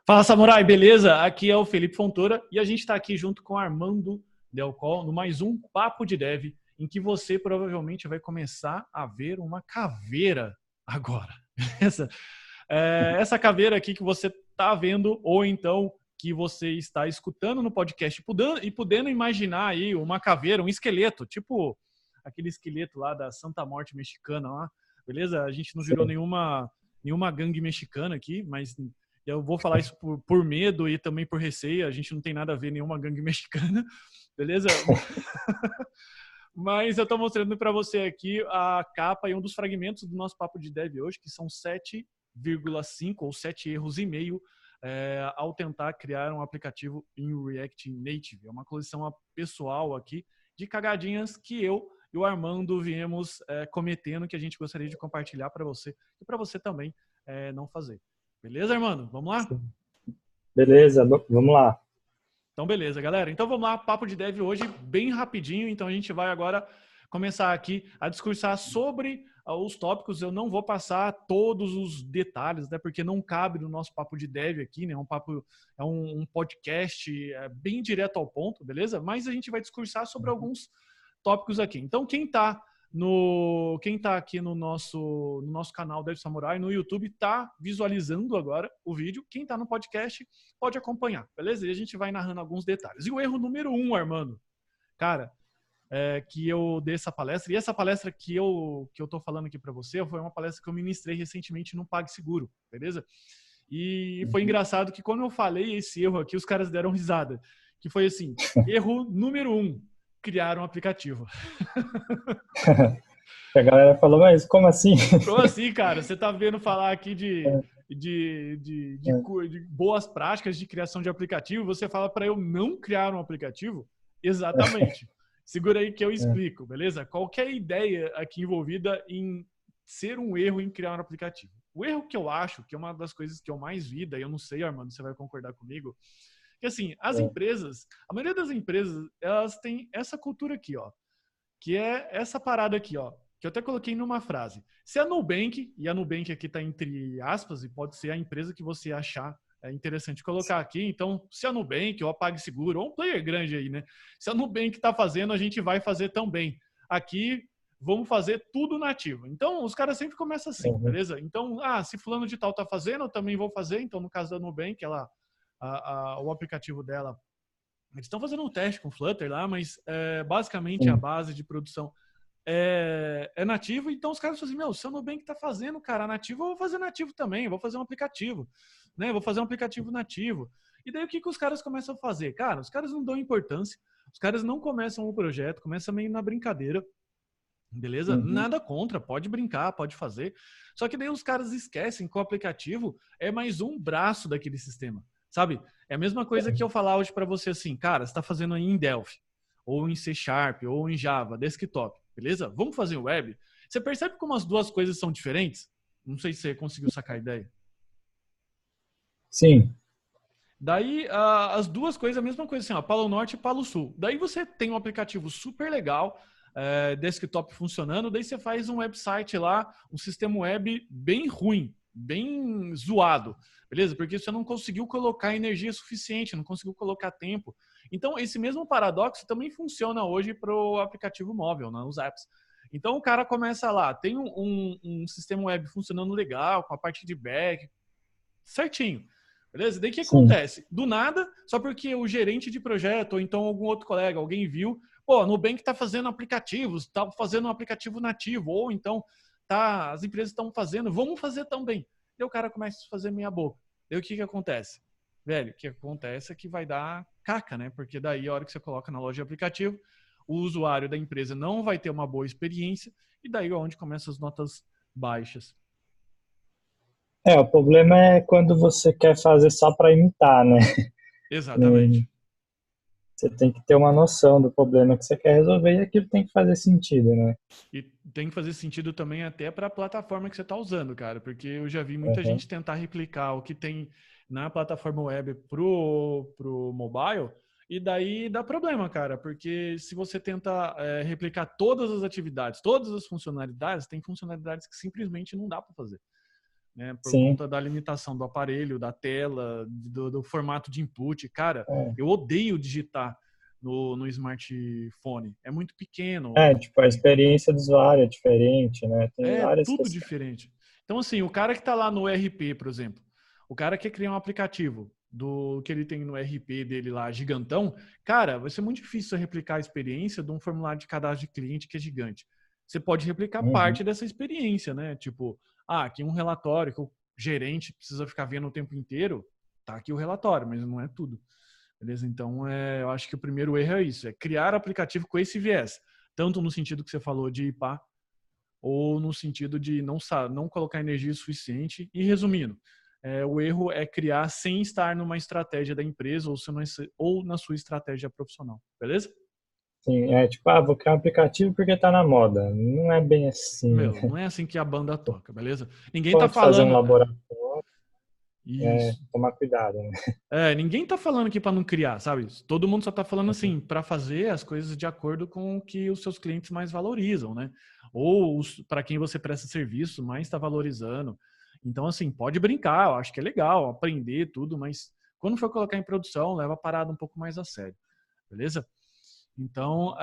Fala, Samurai, beleza? Aqui é o Felipe Fontoura e a gente está aqui junto com o Armando Delcol no mais um Papo de Dev, em que você provavelmente vai começar a ver uma caveira agora. Essa caveira aqui que você está vendo, ou então que você está escutando no podcast e podendo imaginar aí uma caveira, um esqueleto, tipo aquele esqueleto lá da Santa Morte mexicana lá, beleza? A gente não virou nenhuma gangue mexicana aqui, mas eu vou falar isso por medo e também por receio. A gente não tem nada a ver nenhuma gangue mexicana, beleza? Mas eu estou mostrando para você aqui a capa e um dos fragmentos do nosso Papo de Dev hoje, que são 7,5 ou 7 erros e meio ao tentar criar um aplicativo em React Native. É uma coleção pessoal aqui de cagadinhas que eu e o Armando viemos cometendo, que a gente gostaria de compartilhar para você e para você também não fazer. Beleza, Armando? Vamos lá? Beleza, vamos lá. Então, beleza, galera. Então, vamos lá. Papo de Dev hoje, bem rapidinho. Então, a gente vai agora começar aqui a discursar sobre os tópicos. Eu não vou passar todos os detalhes, né? Porque não cabe no nosso Papo de Dev aqui, né? É um podcast bem direto ao ponto, beleza? Mas a gente vai discursar sobre alguns tópicos aqui. Então, quem tá aqui no nosso canal Dev Samurai, no YouTube, tá visualizando agora o vídeo. Quem tá no podcast pode acompanhar, beleza? E a gente vai narrando alguns detalhes. E o erro número 1, Armando, cara, que eu dei essa palestra, e essa palestra que eu tô falando aqui para você foi uma palestra que eu ministrei recentemente no PagSeguro, beleza? E foi engraçado que quando eu falei esse erro aqui, os caras deram risada, que foi assim, erro número 1, criar um aplicativo. A galera falou, mas como assim? Como assim, cara? Você tá vendo falar aqui de boas práticas de criação de aplicativo, você fala para eu não criar um aplicativo? Exatamente. Segura aí que eu explico, beleza? Qualquer ideia aqui envolvida em ser um erro em criar um aplicativo. O erro que eu acho, que é uma das coisas que eu mais vi, daí eu não sei, Armando, você vai concordar comigo, que assim, a maioria das empresas, elas têm essa cultura aqui, ó, que é essa parada aqui, ó, que eu até coloquei numa frase. Se a Nubank, e a Nubank aqui está entre aspas, e pode ser a empresa que você achar interessante colocar aqui, então, se a Nubank ou a PagSeguro, ou um player grande aí, né? Se a Nubank está fazendo, a gente vai fazer também. Aqui, vamos fazer tudo nativo. Então, os caras sempre começam assim, beleza? Então, se fulano de tal está fazendo, eu também vou fazer. Então, no caso da Nubank, o aplicativo dela, eles estão fazendo um teste com Flutter lá, mas basicamente a base de produção é nativo, então os caras falam assim, se o Nubank tá fazendo, cara, nativo, eu vou fazer nativo também, vou fazer um aplicativo, né? Vou fazer um aplicativo nativo. E daí o que os caras começam a fazer? Cara, os caras não dão importância, os caras não começam o projeto, começa meio na brincadeira, beleza? Nada contra, pode brincar, pode fazer. Só que daí os caras esquecem que o aplicativo é mais um braço daquele sistema, sabe? É a mesma coisa que eu falar hoje para você assim, cara, você tá fazendo aí em Delphi, ou em C Sharp, ou em Java, desktop, beleza? Vamos fazer web? Você percebe como as duas coisas são diferentes? Não sei se você conseguiu sacar a ideia. Sim. Daí, as duas coisas, a mesma coisa assim, ó, Palo Norte e Palo Sul. Daí você tem um aplicativo super legal, desktop funcionando, daí você faz um website lá, um sistema web bem ruim, bem zoado, beleza? Porque você não conseguiu colocar energia suficiente, não conseguiu colocar tempo. Então, esse mesmo paradoxo também funciona hoje para o aplicativo móvel, né, os apps. Então, o cara começa lá, tem um sistema web funcionando legal, com a parte de back, certinho. Beleza? Daí o que acontece? Do nada, só porque o gerente de projeto, ou então algum outro colega, alguém viu, a Nubank está fazendo aplicativos, está fazendo um aplicativo nativo, ou então as empresas estão fazendo, vamos fazer também. Daí o cara começa a fazer meia boca. Daí o que acontece? Velho, o que acontece é que vai dar caca, né? Porque daí a hora que você coloca na loja de aplicativo, o usuário da empresa não vai ter uma boa experiência, e daí é onde começam as notas baixas. O problema é quando você quer fazer só para imitar, né? Exatamente. Você tem que ter uma noção do problema que você quer resolver e aquilo tem que fazer sentido, né? E tem que fazer sentido também até para a plataforma que você está usando, cara, porque eu já vi muita gente tentar replicar o que tem na plataforma web pro mobile, e daí dá problema, cara, porque se você tenta replicar todas as atividades, todas as funcionalidades, tem funcionalidades que simplesmente não dá para fazer. né? Por Sim. conta da limitação do aparelho, da tela, do formato de input. Cara, É. eu odeio digitar no smartphone. É muito pequeno. Tipo, a experiência do usuário é diferente, né? Tem É várias tudo questões. diferente. Então, assim, o cara que está lá no RP, por exemplo, o cara quer criar um aplicativo do que ele tem no RP dele lá, gigantão, cara, vai ser muito difícil você replicar a experiência de um formulário de cadastro de cliente que é gigante. Você pode replicar Uhum. parte dessa experiência, né? Tipo, aqui um relatório que o gerente precisa ficar vendo o tempo inteiro, tá aqui o relatório, mas não é tudo. Beleza? Então, eu acho que o primeiro erro é isso, é criar aplicativo com esse viés. Tanto no sentido que você falou de IPA, ou no sentido de não colocar energia suficiente. E resumindo, o erro é criar sem estar numa estratégia da empresa ou na sua estratégia profissional, beleza? Sim, tipo, vou criar um aplicativo porque tá na moda. Não é bem assim. Meu, não é assim que a banda toca, beleza? Ninguém tá Pode fazer um falando. laboratório, Isso. tomar cuidado, né? Ninguém tá falando aqui para não criar, sabe? Todo mundo só tá falando Uhum. assim, para fazer as coisas de acordo com o que os seus clientes mais valorizam, né? Ou para quem você presta serviço mais está valorizando. Então, assim, pode brincar, eu acho que é legal aprender tudo, mas quando for colocar em produção, leva a parada um pouco mais a sério, beleza? Então,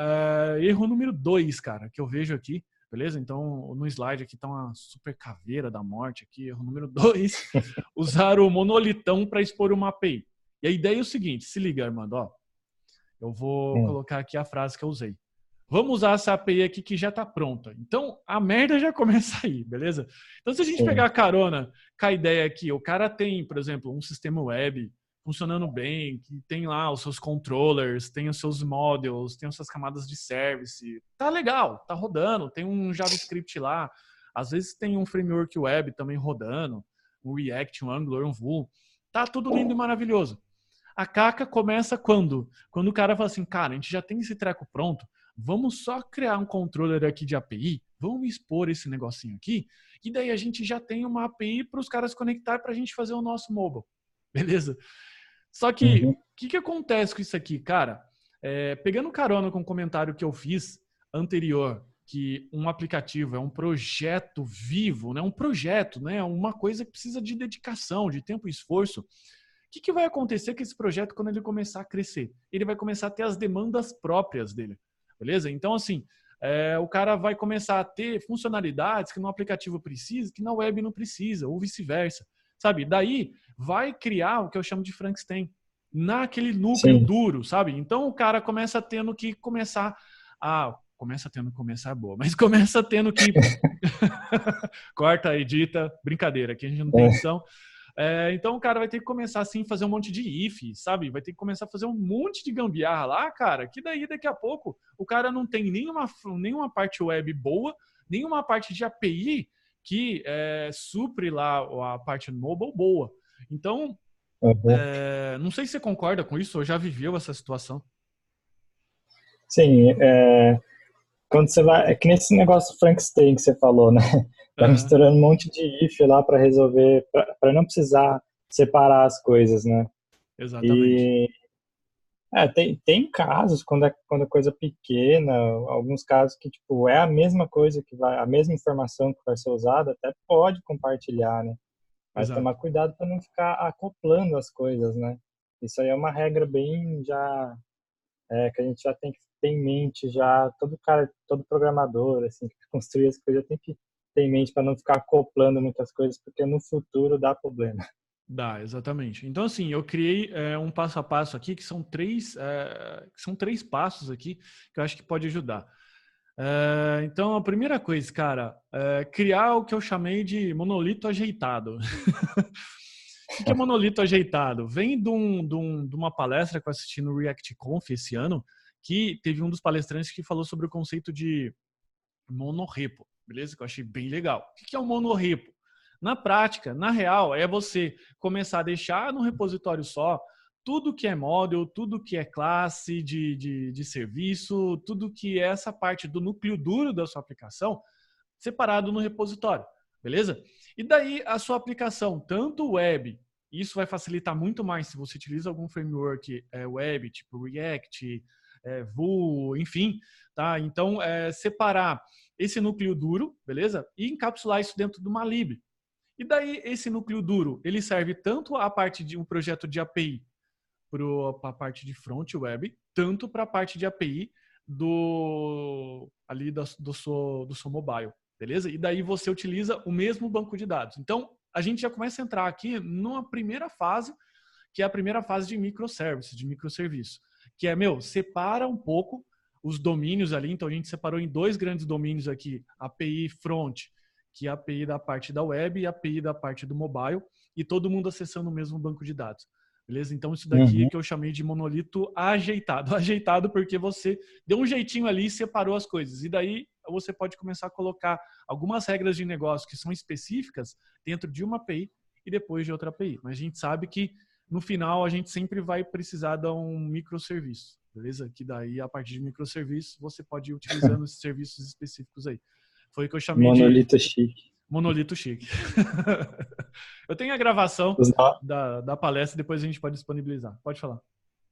erro número 2, cara, que eu vejo aqui, beleza? Então, no slide aqui tá uma super caveira da morte aqui, erro número 2, usar o monolitão para expor uma API. E a ideia é o seguinte, se liga, Armando, ó, eu vou colocar aqui a frase que eu usei. Vamos usar essa API aqui que já está pronta. Então, a merda já começa aí, beleza? Então, se a gente pegar Sim. a carona com a ideia aqui, o cara tem, por exemplo, um sistema web funcionando bem, que tem lá os seus controllers, tem os seus modules, tem as suas camadas de service. Tá legal, tá rodando, tem um JavaScript lá. Às vezes tem um framework web também rodando, um React, um Angular, um Vue. Tá tudo lindo e maravilhoso. A caca começa quando? Quando o cara fala assim, cara, a gente já tem esse treco pronto, vamos só criar um controller aqui de API, vamos expor esse negocinho aqui, e daí a gente já tem uma API para os caras conectar para a gente fazer o nosso mobile. Beleza? Só que, Uhum. o que acontece com isso aqui, cara? Pegando carona com o comentário que eu fiz anterior, que um aplicativo é um projeto vivo, né? Um projeto, né? Uma coisa que precisa de dedicação, de tempo e esforço. Que vai acontecer com esse projeto quando ele começar a crescer? Ele vai começar a ter as demandas próprias dele, beleza? Então, assim, o cara vai começar a ter funcionalidades que no aplicativo precisa, que na web não precisa, ou vice-versa, sabe? Daí, vai criar o que eu chamo de Frankenstein, naquele núcleo Sim. duro, sabe? Então, o cara começa tendo que começar é boa, mas começa tendo que corta, edita, brincadeira, aqui a gente não tem É. edição. Então o cara vai ter que começar assim, fazer um monte de if, sabe? Vai ter que começar a fazer um monte de gambiarra lá, cara, que daí daqui a pouco o cara não tem nenhuma parte web boa, nenhuma parte de API que supre lá a parte mobile boa. Então, Uhum. não sei se você concorda com isso, ou já viveu essa situação. Sim, quando você vai. É que nesse negócio Frankenstein que você falou, né? Vai Uhum, misturando um monte de if lá para resolver, para não precisar separar as coisas, né? exatamente. E tem casos quando é coisa pequena, alguns casos que tipo é a mesma coisa que vai, a mesma informação que vai ser usada, até pode compartilhar, né? Mas tomar Exato. cuidado para não ficar acoplando as coisas, né? Isso aí é uma regra bem já que a gente já tem que ter em mente já todo cara, todo programador assim que construir as coisas tem que ter em mente para não ficar acoplando muitas coisas, porque no futuro dá problema. Dá, exatamente. Então, assim, eu criei um passo a passo aqui, que são três passos aqui, que eu acho que pode ajudar. Então, a primeira coisa, cara, criar o que eu chamei de monolito ajeitado. O que é monolito ajeitado? Vem de uma palestra que eu assisti no ReactConf esse ano, que teve um dos palestrantes que falou sobre o conceito de monorepo, beleza? Que eu achei bem legal. O que é um monorepo? Na prática, na real, é você começar a deixar no repositório só tudo que é model, tudo que é classe de serviço, tudo que é essa parte do núcleo duro da sua aplicação separado no repositório, beleza? E daí a sua aplicação, tanto web, isso vai facilitar muito mais se você utiliza algum framework web, tipo React, Vue, enfim, tá? Então, separar esse núcleo duro, beleza? E encapsular isso dentro de uma lib. E daí esse núcleo duro, ele serve tanto a parte de um projeto de API para a parte de front web, tanto para a parte de API do seu mobile, beleza? E daí você utiliza o mesmo banco de dados. Então, a gente já começa a entrar aqui numa primeira fase, que é a primeira fase de microservices, de microserviço, que é, separa um pouco os domínios ali. Então, a gente separou em 2 grandes domínios aqui, API front, que é a API da parte da web e a API da parte do mobile, e todo mundo acessando o mesmo banco de dados. Beleza? Então, isso daqui que eu chamei de monolito ajeitado. Ajeitado porque você deu um jeitinho ali e separou as coisas. E daí você pode começar a colocar algumas regras de negócio que são específicas dentro de uma API e depois de outra API. Mas a gente sabe que, no final, a gente sempre vai precisar de um microserviço. Beleza? Que daí, a partir de microserviço, você pode ir utilizando esses serviços específicos aí. Foi o que eu chamei monolito chique. Monolito chique. Eu tenho a gravação da palestra, depois a gente pode disponibilizar. Pode falar.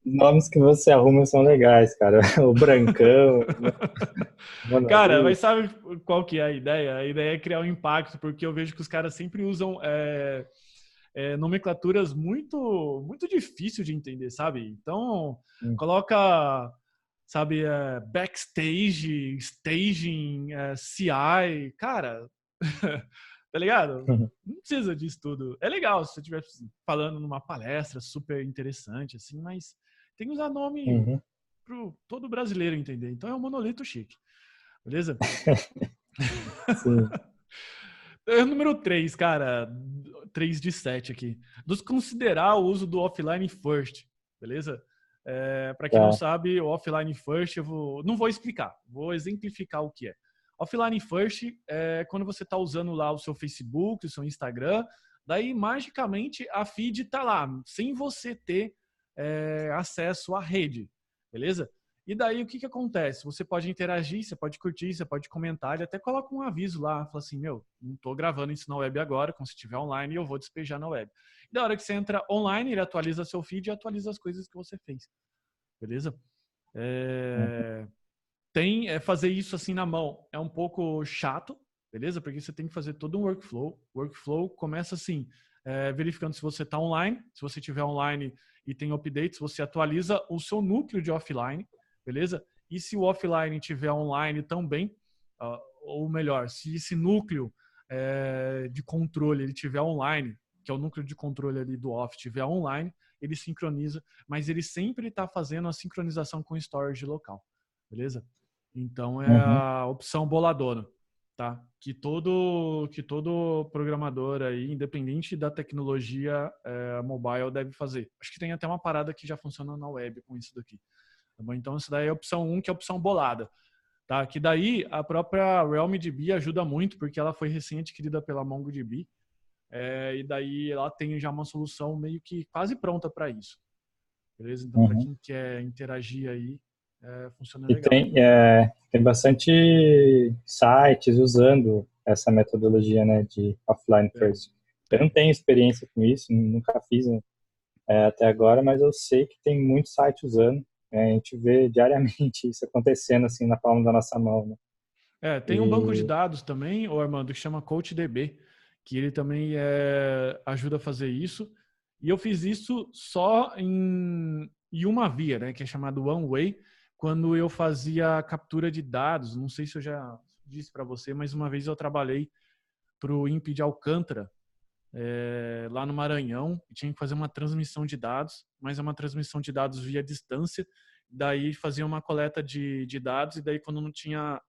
Os nomes que você arruma são legais, cara. O Brancão. Cara, mas sabe qual que é a ideia? A ideia é criar um impacto, porque eu vejo que os caras sempre usam nomenclaturas muito, muito difíceis de entender, sabe? Então, coloca, sabe, backstage, staging, CI, cara... Tá ligado? Não precisa disso tudo. É legal se você estiver falando numa palestra super interessante, assim, mas tem que usar nome pro todo brasileiro entender. Então é um monolito chique. Beleza? Sim. Número 3, cara. 3 de 7 aqui. Desconsiderar o uso do offline first. Beleza? Para quem não sabe, o offline first não vou explicar. Vou exemplificar o que é. Offline first é quando você está usando lá o seu Facebook, o seu Instagram, daí magicamente a feed está lá, sem você ter acesso à rede, beleza? E daí o que acontece? Você pode interagir, você pode curtir, você pode comentar, ele até coloca um aviso lá, fala assim, não estou gravando isso na web agora, quando você estiver online eu vou despejar na web. E da hora que você entra online, ele atualiza seu feed e atualiza as coisas que você fez, beleza? Fazer isso assim na mão é um pouco chato, beleza? Porque você tem que fazer todo um workflow. O workflow começa assim, verificando se você está online. Se você estiver online e tem updates, você atualiza o seu núcleo de offline, beleza? E se o offline estiver online também, ou melhor, se esse núcleo de controle ele estiver online, que é o núcleo de controle ali do off, estiver online, ele sincroniza, mas ele sempre está fazendo a sincronização com o storage local, beleza? Então é a opção boladona, tá? Que todo programador aí, independente da tecnologia mobile, deve fazer. Acho que tem até uma parada que já funciona na web com isso daqui. Tá bom? Então essa daí é a opção 1, que é a opção bolada. Tá? Que daí a própria RealmDB ajuda muito, porque ela foi recém-adquirida pela MongoDB. E daí ela tem já uma solução meio que quase pronta para isso. Beleza? Então, para quem quer interagir aí, funciona legal. Tem bastante sites usando essa metodologia, né, de offline first. Eu não tenho experiência com isso, nunca fiz até agora, mas eu sei que tem muitos sites usando. A gente vê diariamente isso acontecendo assim na palma da nossa mão, né? Tem um banco de dados também, Armando, que chama CoachDB, que ele também ajuda a fazer isso. E eu fiz isso só em uma via, né, que é chamado One Way, quando eu fazia captura de dados. Não sei se eu já disse para você, mas uma vez eu trabalhei para o INPE de Alcântara, lá no Maranhão, e tinha que fazer uma transmissão de dados, mas é uma transmissão de dados via distância. Daí fazia uma coleta de dados, e daí quando não tinha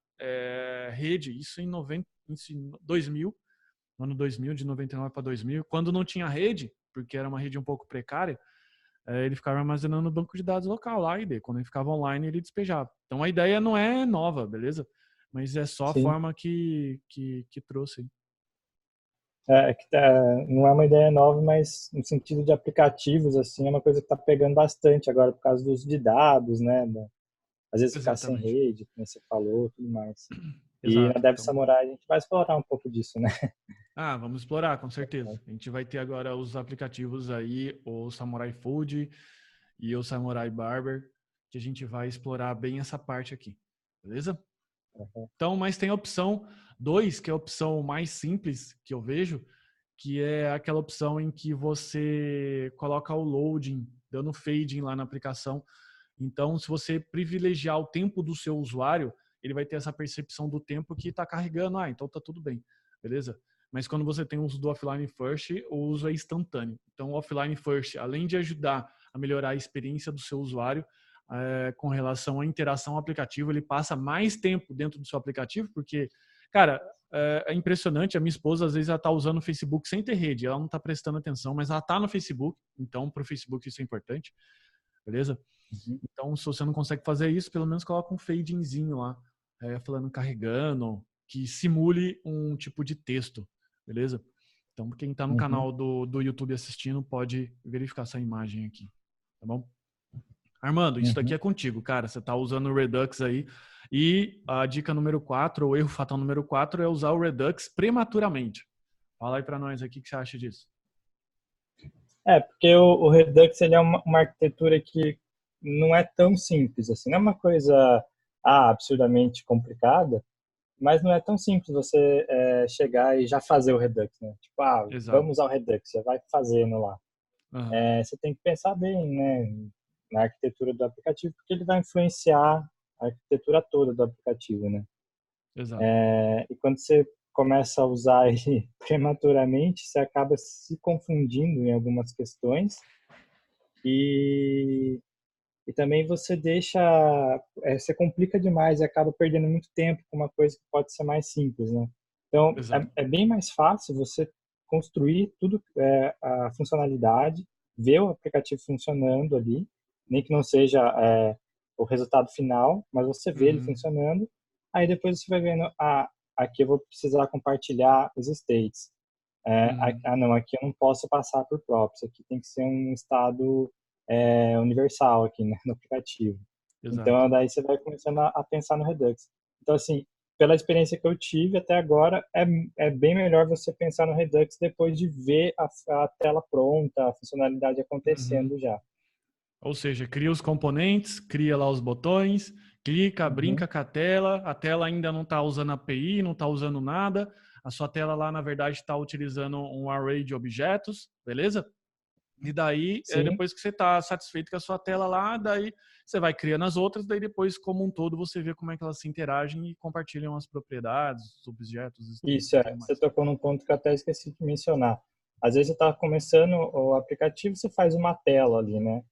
rede, isso em 2000, no ano 2000, de 99 para 2000, quando não tinha rede, porque era uma rede um pouco precária, ele ficava armazenando no banco de dados local lá, e daí, quando ele ficava online, ele despejava. Então a ideia não é nova, beleza? Mas é só a forma que trouxe. Não é uma ideia nova, mas no sentido de aplicativos, assim, é uma coisa que está pegando bastante agora por causa do uso de dados, né? Às vezes ficar sem rede, como você falou, tudo mais. E na Dev Samurai a gente vai explorar um pouco disso, né? Vamos explorar, com certeza. A gente vai ter agora os aplicativos aí, o Samurai Food e o Samurai Barber, que a gente vai explorar bem essa parte aqui, beleza? Então, mas tem a opção 2, que é a opção mais simples que eu vejo, que é aquela opção em que você coloca o loading, dando fading lá na aplicação. Então, se você privilegiar o tempo do seu usuário, ele vai ter essa percepção do tempo que está carregando. Então tá tudo bem, beleza? Mas quando você tem o uso do offline first, o uso é instantâneo. Então, o offline first, além de ajudar a melhorar a experiência do seu usuário, com relação à interação aplicativo, ele passa mais tempo dentro do seu aplicativo, porque, cara, é impressionante. A minha esposa, às vezes, ela está usando o Facebook sem ter rede, ela não está prestando atenção, mas ela está no Facebook, então, para o Facebook isso é importante, beleza? Uhum. Então, se você não consegue fazer isso, pelo menos coloca um fadingzinho lá, falando carregando, que simule um tipo de texto, beleza? Então, quem está no Uhum. canal do YouTube assistindo pode verificar essa imagem aqui, tá bom? Armando, isso daqui Uhum. é contigo, cara. Você está usando o Redux aí. E a dica número 4, ou erro fatal número 4, é usar o Redux prematuramente. Fala aí para nós aqui o que você acha disso. Porque o Redux ele é uma arquitetura que não é tão simples assim. Não é uma coisa absurdamente complicada, mas não é tão simples você chegar e já fazer o Redux, né? Tipo, Exato. vamos usar o Redux, você vai fazendo lá. Uhum. Você tem que pensar bem, né, na arquitetura do aplicativo, porque ele vai influenciar a arquitetura toda do aplicativo, né? Exato. E quando você começa a usar ele prematuramente, você acaba se confundindo em algumas questões e, e também você você complica demais e acaba perdendo muito tempo com uma coisa que pode ser mais simples, né? Então, Exato. é bem mais fácil você construir tudo, a funcionalidade, ver o aplicativo funcionando ali, nem que não seja o resultado final, mas você vê ele Uhum. funcionando, aí depois você vai vendo, aqui eu vou precisar compartilhar os states. Uhum. Não, aqui eu não posso passar por props, aqui tem que ser um estado universal aqui, né, no aplicativo. Exato. Então, daí você vai começando a pensar no Redux. Então, assim, pela experiência que eu tive até agora, é bem melhor você pensar no Redux depois de ver a tela pronta, a funcionalidade Uhum. acontecendo já. Ou seja, cria os componentes, cria lá os botões, clica, Uhum. brinca com a tela ainda não está usando API, não está usando nada, a sua tela lá, na verdade, está utilizando um array de objetos, beleza? E daí, Sim, depois que você está satisfeito com a sua tela lá, daí você vai criando as outras, daí depois, como um todo, você vê como é que elas se interagem e compartilham as propriedades, os objetos, os states isso e é. tudo Você mais. tocou num ponto que eu até esqueci de mencionar. Às vezes você está começando o aplicativo, você faz uma tela ali, né?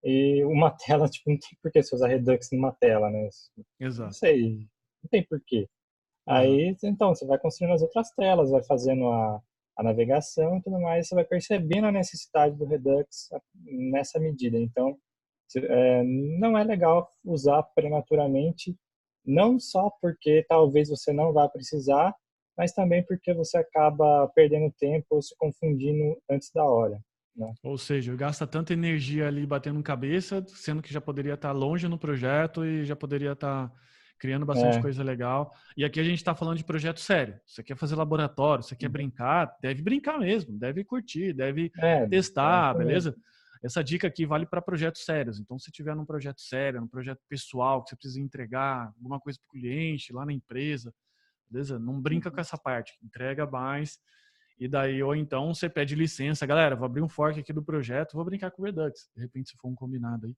E uma tela, tipo, não tem por que você usar Redux numa tela, né? Não Exato. sei, não tem por quê. Uhum. Aí, então, você vai construindo as outras telas, vai fazendo a navegação e tudo mais, você vai percebendo a necessidade do Redux nessa medida. Então, não é legal usar prematuramente, não só porque talvez você não vá precisar, mas também porque você acaba perdendo tempo ou se confundindo antes da hora, né? Ou seja, gasta tanta energia ali batendo cabeça, sendo que já poderia estar longe no projeto e já poderia estar criando bastante É, coisa legal. E aqui a gente está falando de projeto sério. Você quer fazer laboratório, você quer uhum. brincar, deve brincar mesmo, deve curtir, deve É testar, isso mesmo. beleza? Essa dica aqui vale para projetos sérios. Então, se tiver num projeto sério, num projeto pessoal, que você precisa entregar alguma coisa para o cliente lá na empresa, beleza? Não brinca com Uhum. essa parte, entrega mais. E daí, ou então você pede licença, galera, vou abrir um fork aqui do projeto, vou brincar com o Redux. De repente, se for um combinado aí,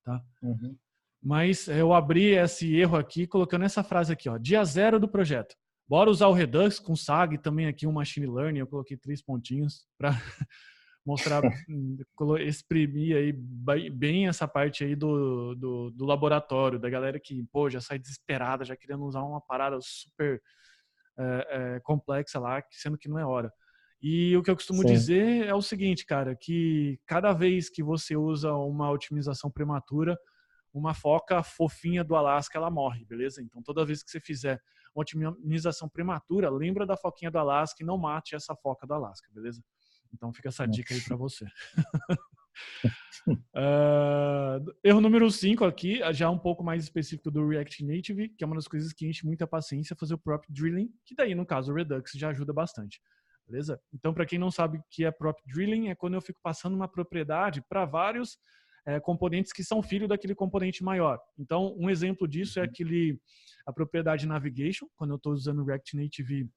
tá? Uhum. Mas eu abri esse erro aqui colocando essa frase aqui, ó, dia zero do projeto. Bora usar o Redux com SAG, também aqui um Machine Learning, eu coloquei 3 pontinhos para mostrar, exprimir aí bem essa parte aí do laboratório, da galera que, pô, já sai desesperada, já querendo usar uma parada super complexa lá, sendo que não é hora. E o que eu costumo Sim. dizer é o seguinte, cara, que cada vez que você usa uma otimização prematura, uma foca fofinha do Alasca, ela morre, beleza? Então, toda vez que você fizer uma otimização prematura, lembra da foquinha do Alasca e não mate essa foca do Alasca, beleza? Então, fica essa dica aí para você. Erro número 5 aqui, já um pouco mais específico do React Native, que é uma das coisas que enche muita paciência, fazer o prop drilling, que daí, no caso, o Redux já ajuda bastante. Beleza? Então, para quem não sabe o que é prop drilling, é quando eu fico passando uma propriedade para vários componentes que são filho daquele componente maior. Então, um exemplo disso é a propriedade navigation, quando eu estou usando o React Native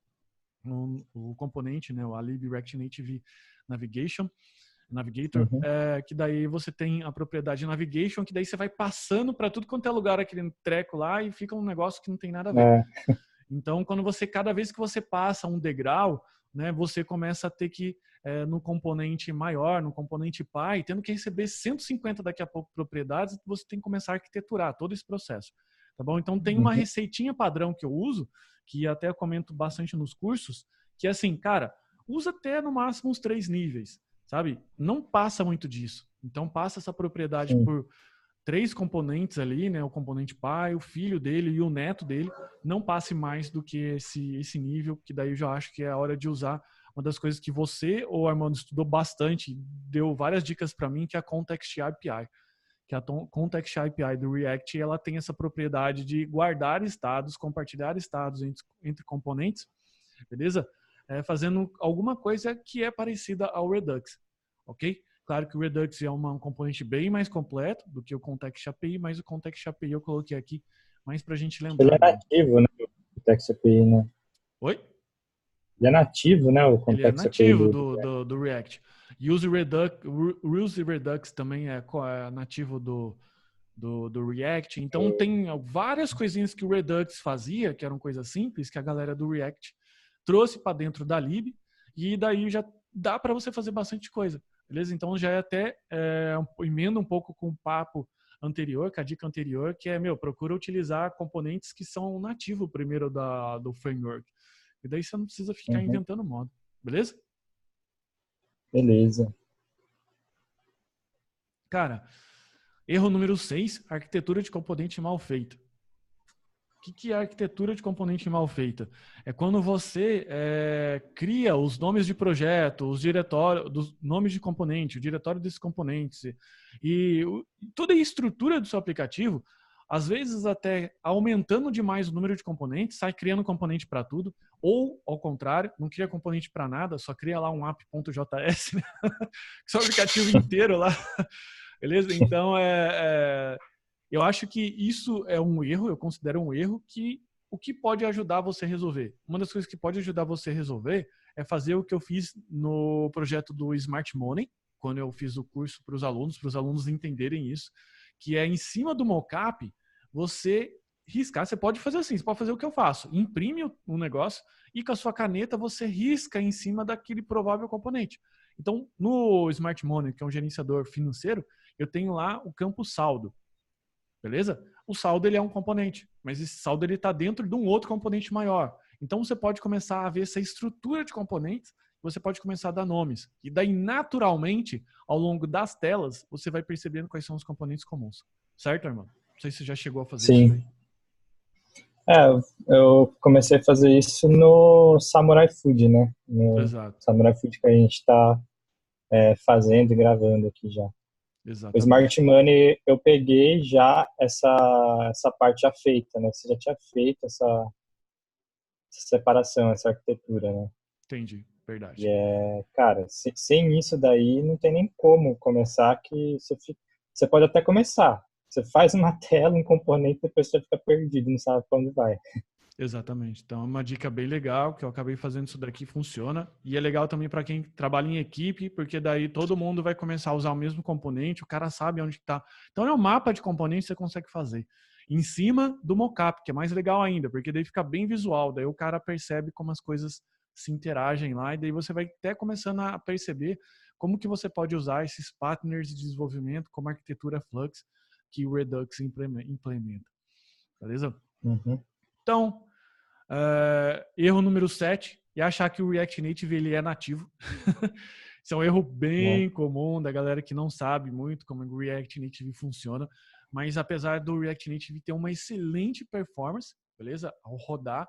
o componente, né, o Alib React Native Navigator, Uhum. que daí você tem a propriedade Navigation, que daí você vai passando para tudo quanto é lugar aquele treco lá e fica um negócio que não tem nada a ver. É, Então, cada vez que você passa um degrau, né, você começa a ter que, no componente maior, no componente pai, tendo que receber 150 daqui a pouco propriedades, você tem que começar a arquiteturar todo esse processo. Tá bom? Então, tem uma uhum. receitinha padrão que eu uso, que até eu comento bastante nos cursos, que é assim, cara, usa até no máximo uns 3 níveis, sabe? Não passa muito disso. Então, passa essa propriedade Sim. por 3 componentes ali, né? O componente pai, o filho dele e o neto dele. Não passe mais do que esse nível, que daí eu já acho que é a hora de usar uma das coisas que você, ou Armando, estudou bastante, deu várias dicas para mim, que é a Context API. Que a Context API do React, ela tem essa propriedade de guardar estados, compartilhar estados entre componentes, beleza? Fazendo alguma coisa que é parecida ao Redux, ok? Claro que o Redux é um componente bem mais completo do que o Context API, mas o Context API eu coloquei aqui mais para a gente Ele lembrar é mesmo. nativo, né? O Context API, né? Oi? Ele é nativo, né? O Ele é Context API nativo do do React. Use Redux também é nativo do React. Então tem várias coisinhas que o Redux fazia, que eram coisas simples, que a galera do React trouxe para dentro da lib, e daí já dá para você fazer bastante coisa, beleza? Então já é até emenda um pouco com o papo anterior, com a dica anterior, que é, procura utilizar componentes que são nativos primeiro do framework. E daí você não precisa ficar Uhum. inventando modo, beleza? Beleza. Cara, erro número 6, arquitetura de componente mal feita. O que é arquitetura de componente mal feita? É quando você cria os nomes de projeto, os diretórios, dos nomes de componente, o diretório desses componentes e toda a estrutura do seu aplicativo, às vezes até aumentando demais o número de componentes, sai criando componente para tudo, ou ao contrário, não cria componente para nada, só cria lá um app.js, né? Seu aplicativo inteiro lá, beleza? Então eu acho que isso é um erro, eu considero um erro que o que pode ajudar você a resolver? Uma das coisas que pode ajudar você a resolver é fazer o que eu fiz no projeto do Smart Money, quando eu fiz o curso para os alunos entenderem isso, que é em cima do mockup, você riscar, você pode fazer assim, você pode fazer o que eu faço, imprime um negócio e com a sua caneta você risca em cima daquele provável componente. Então, no Smart Money, que é um gerenciador financeiro, eu tenho lá o campo saldo. Beleza? O saldo ele é um componente, mas esse saldo ele está dentro de um outro componente maior. Então você pode começar a ver essa estrutura de componentes, você pode começar a dar nomes. E daí, naturalmente, ao longo das telas, você vai percebendo quais são os componentes comuns. Certo, irmão? Não sei se você já chegou a fazer isso Sim. daí. Eu comecei a fazer isso no Samurai Food, né? No Exato. Samurai Food que a gente está fazendo e gravando aqui já. O Exatamente. Smart Money, eu peguei já essa parte já feita, né? Você já tinha feito essa separação, essa arquitetura, né? Entendi. E Verdade. cara, sem isso daí não tem nem como começar que você pode até começar. Você faz uma tela, um componente, depois você fica perdido, não sabe para onde vai. Exatamente. Então, é uma dica bem legal, que eu acabei fazendo isso daqui, funciona. E é legal também para quem trabalha em equipe, porque daí todo mundo vai começar a usar o mesmo componente, o cara sabe onde está. Então, é um mapa de componentes que você consegue fazer. Em cima do mockup, que é mais legal ainda, porque daí fica bem visual. Daí o cara percebe como as coisas se interagem lá, e daí você vai até começando a perceber como que você pode usar esses partners de desenvolvimento, como a arquitetura Flux, que o Redux implementa. Beleza? Uhum. Então, erro número 7 é achar que o React Native ele é nativo. Isso é um erro É. bem comum da galera que não sabe muito como o React Native funciona. Mas apesar do React Native ter uma excelente performance, beleza? Ao rodar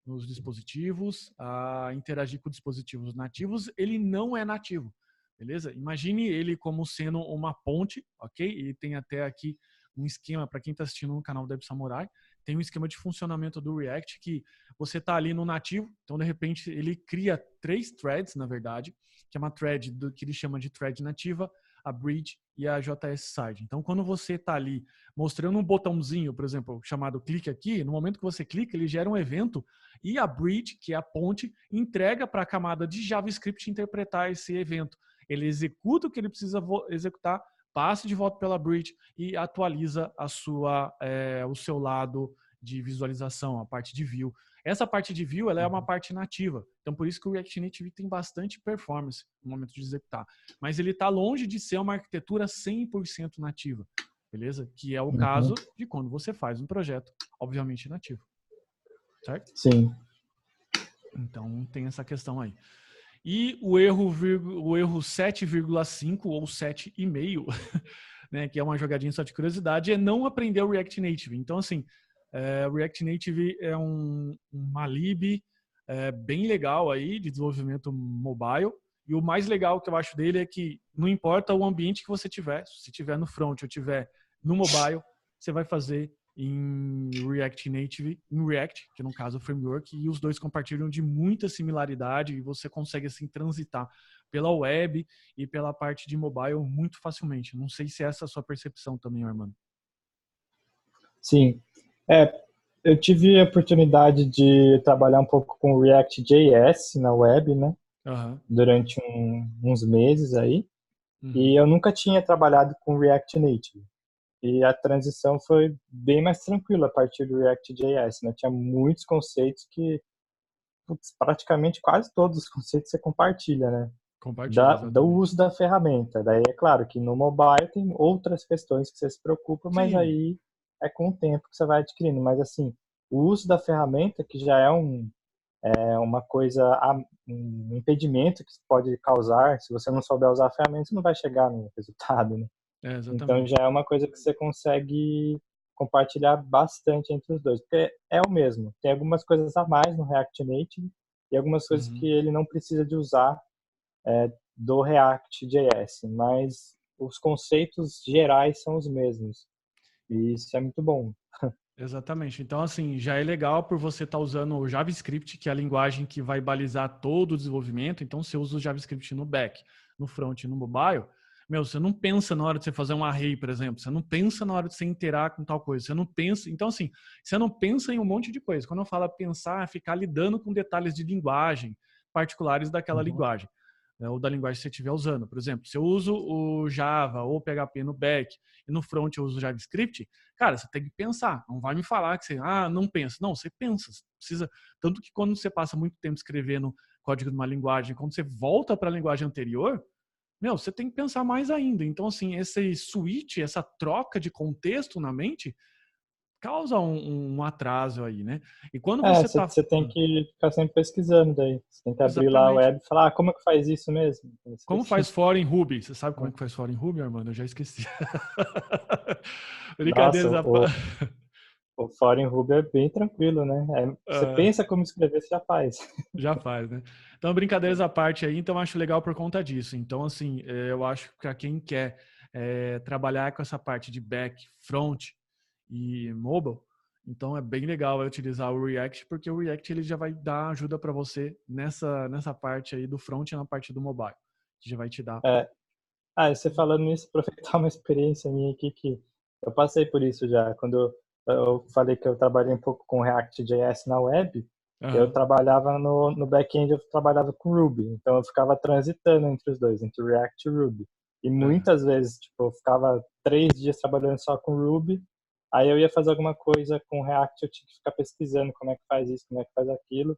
nos dispositivos, a interagir com dispositivos nativos, ele não é nativo, beleza? Imagine ele como sendo uma ponte, ok? E tem até aqui um esquema, para quem está assistindo no canal Dev Samurai, tem um esquema de funcionamento do React que você está ali no nativo, então de repente ele cria 3 threads, na verdade, que é uma thread que ele chama de thread nativa, a bridge e a JS side. Então quando você está ali mostrando um botãozinho, por exemplo, chamado clique aqui, no momento que você clica, ele gera um evento e a bridge, que é a ponte, entrega para a camada de JavaScript interpretar esse evento. Ele executa o que ele precisa executar, passa de volta pela bridge e atualiza o seu lado de visualização, a parte de view. Essa parte de view, ela é uma parte nativa. Então, por isso que o React Native tem bastante performance no momento de executar. Mas ele está longe de ser uma arquitetura 100% nativa, beleza? Que é o caso de quando você faz um projeto, obviamente, nativo. Certo? Sim. Então, tem essa questão aí. E o erro 7,5 ou 7,5, né, que é uma jogadinha só de curiosidade, é não aprender o React Native. Então, assim, o React Native é uma lib bem legal aí de desenvolvimento mobile. E o mais legal que eu acho dele é que não importa o ambiente que você tiver, se tiver no front ou tiver no mobile, você vai fazer em React Native, em React, que no caso é o framework, e os dois compartilham de muita similaridade e você consegue assim transitar pela web e pela parte de mobile muito facilmente. Não sei se essa é a sua percepção também, Armando. Sim. Eu tive a oportunidade de trabalhar um pouco com React.js na web, né? Durante uns meses aí. E eu nunca tinha trabalhado com React Native. E a transição foi bem mais tranquila a partir do React.js, né? Tinha muitos conceitos que, praticamente quase todos os conceitos você compartilha, né? Do uso da ferramenta. Daí é claro que no mobile tem outras questões que você se preocupa, mas aí é com o tempo que você vai adquirindo. Mas assim, o uso da ferramenta, que já é uma coisa, um impedimento que pode causar, se você não souber usar a ferramenta, você não vai chegar no resultado, né? Então já é uma coisa que você consegue compartilhar bastante entre os dois, porque é o mesmo. Tem algumas coisas a mais no React Native e algumas coisas que ele não precisa de usar do React.js, mas os conceitos gerais são os mesmos. E isso é muito bom. Exatamente. Então, assim, já é legal por você estar usando o JavaScript, que é a linguagem que vai balizar todo o desenvolvimento. Então, você usa o JavaScript no back, no front e no mobile. Meu, você não pensa na hora de você fazer um array, por exemplo. Você não pensa na hora de você interar com tal coisa. Você não pensa... Então, assim, você não pensa em um monte de coisa. Quando eu falo pensar, é ficar lidando com detalhes de linguagem particulares daquela linguagem, né, ou da linguagem que você estiver usando. Por exemplo, se eu uso o Java ou o PHP no back e no front eu uso o JavaScript, cara, você tem que pensar. Não vai me falar que você, não pensa. Não, você pensa. Você precisa. Tanto que quando você passa muito tempo escrevendo código de uma linguagem, quando você volta para a linguagem anterior, você tem que pensar mais ainda. Então, assim, esse switch, essa troca de contexto na mente, causa um atraso aí, né? E quando você tá... Você tem que ficar sempre pesquisando daí. Você tem que abrir lá a Exatamente. web e falar, como é que faz isso mesmo? Como faz for em Ruby? Você sabe como é que faz for em Ruby, Armando? Eu já esqueci. Brincadeiras Nossa, à parte. o for em Ruby é bem tranquilo, né? Você pensa como escrever, você já faz. Já faz, né? Então, brincadeiras à parte aí, então acho legal por conta disso. Então, assim, eu acho que para quem quer trabalhar com essa parte de back, front e mobile, então é bem legal utilizar o React, porque o React ele já vai dar ajuda para você nessa parte aí do front e na parte do mobile. Que já vai te dar. Você falando nisso, aproveitar uma experiência minha aqui que eu passei por isso já. Quando eu falei que eu trabalhei um pouco com React.js na web, eu trabalhava no back-end, eu trabalhava com Ruby. Então eu ficava transitando entre os dois, entre React e Ruby. E muitas vezes, tipo, eu ficava 3 dias trabalhando só com Ruby, aí eu ia fazer alguma coisa com React, eu tinha que ficar pesquisando como é que faz isso, como é que faz aquilo.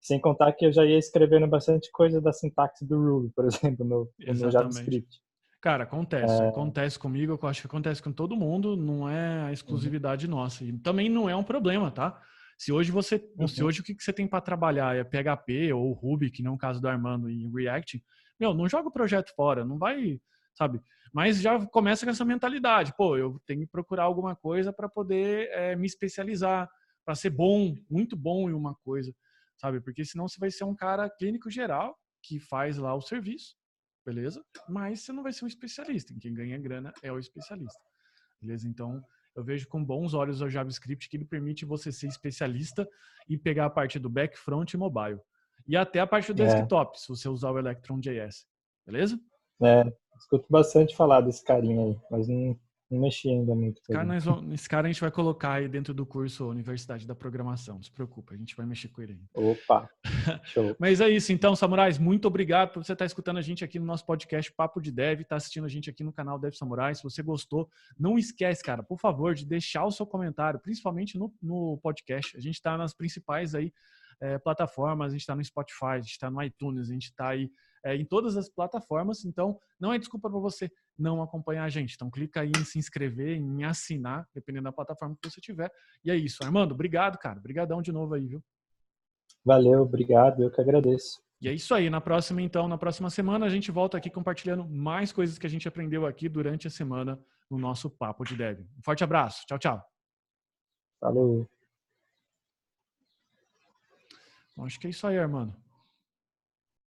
Sem contar que eu já ia escrevendo bastante coisa da sintaxe do Ruby, por exemplo, no JavaScript. Cara, acontece comigo, eu acho que acontece com todo mundo, não é a exclusividade nossa. E também não é um problema, tá? Se hoje o que você tem para trabalhar é PHP ou Ruby, que não é o caso do Armando, e React, não joga o projeto fora, não vai, sabe? Mas já começa com essa mentalidade, pô, eu tenho que procurar alguma coisa para poder me especializar, para ser bom, muito bom em uma coisa, sabe? Porque senão você vai ser um cara clínico geral que faz lá o serviço, beleza? Mas você não vai ser um especialista. Quem ganha grana é o especialista, beleza? Então, eu vejo com bons olhos o JavaScript, que ele permite você ser especialista e pegar a parte do back, front e mobile. E até a parte do desktop, se você usar o Electron.js. Beleza? Escuto bastante falar desse carinha aí, mas não mexi ainda muito. Esse cara a gente vai colocar aí dentro do curso Universidade da Programação. Não se preocupa, a gente vai mexer com ele aí. Opa, show. Mas é isso, então, Samurais, muito obrigado por você estar escutando a gente aqui no nosso podcast Papo de Dev, tá assistindo a gente aqui no canal Dev Samurai. Se você gostou, não esquece, cara, por favor, de deixar o seu comentário, principalmente no podcast. A gente está nas principais aí plataformas, a gente está no Spotify, a gente está no iTunes, a gente está aí em todas as plataformas, então não é desculpa para você não acompanhar a gente. Então clica aí em se inscrever, em assinar, dependendo da plataforma que você tiver. E é isso. Armando, obrigado, cara. Obrigadão de novo aí, viu? Valeu, obrigado. Eu que agradeço. E é isso aí. Na próxima semana, a gente volta aqui compartilhando mais coisas que a gente aprendeu aqui durante a semana no nosso Papo de Dev. Um forte abraço. Tchau, tchau. Falou. Acho que é isso aí, Armando.